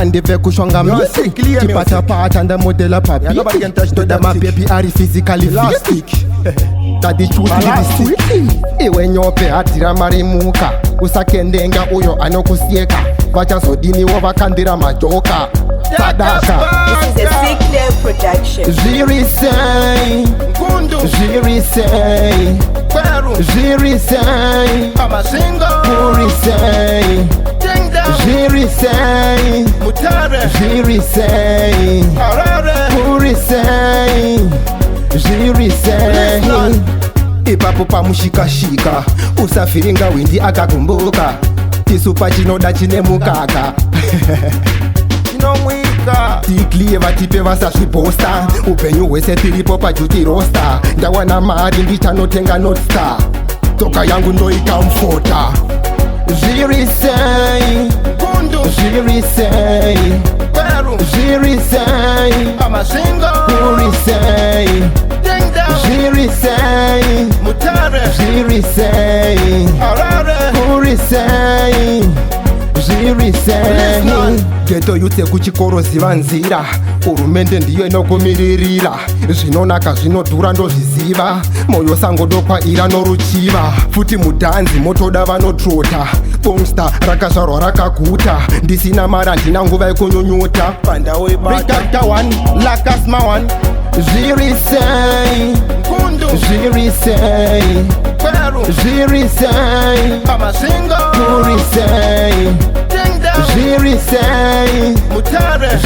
Andive kushonga misi Chipata part and the model of papi nobody can touch to them a baby are physically fit Daddy choose the stick Iwe nyope atira marimuka Usakendenga uyo anokusieka Vacha sodini wavakandira majoka Sadaka This is a C-Clear production. Jirisei Jirisei Jirisei Purisei Jirisei Jirisei Purisei Jirisei Ipapo pamushikashika Usafiringa windi akakumbuka Chisupa chinoda chine mukaka Tiklie vatipe vasazviposta Upenyu hwese tiripo pajuti rosta Ndawana mari ndichanotenga notstar Toka yangu ndoikamfota Jirisei Jirisei Jirisei Purisei Jirisei Jirisei Purisei Jirisei Geto yutse kuchikoro ziva nzira Hurumende ndiyo inokumiririra Zvinonaka zvinodhura ndozviziva Moyo sangodokwa ira noruchiva Futi mudhanzi motoda vanotrota Pongsta rakazvarwa rakaguta Ndisina mara ndina nguva yekunyunyuta Rikata one, lakasma one Jirisei Jirisei Jirisei Purisei Jirisei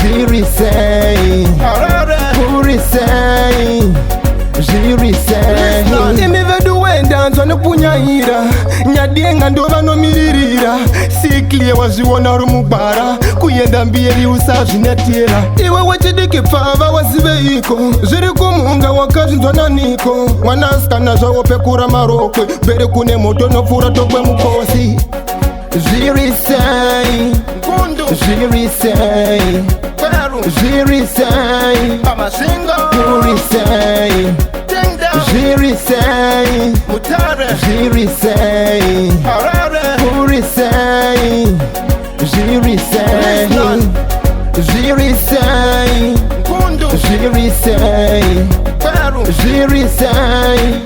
Jirisei Purisei Jirisei Imivedu wendanzwa nepunyaira Nyadienga ndova nomiririra Siklie wazviona rumubara Kuyenda mbiri usazvinetera Iwe wechidiki pfava waziveiko Zviri kumunga wakazvinzwa naniko Mwanasikana zvavo pekura marokwe Bere kune moto nopfura tokwe mukosi Jirisei Jirisei Jirisei Purisei Jirisei Jirisei Purisei Jirisei Jirisei Jirisei Jirisei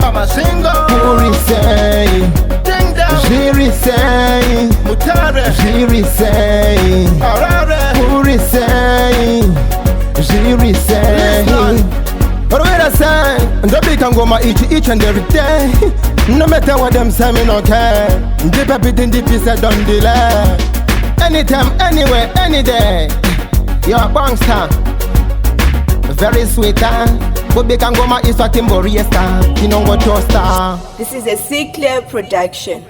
Purisei Jirisei Jirisei Purisei Jirisei Rwera say, ndabika ngoma each and every day No matter what them say me no care Deep up it in the piece I don't delay Anytime, anywhere, any day You're a bangster Very sweet Bubika ngoma iswa timboriesta Kinongo toaster This is a C-Clear production.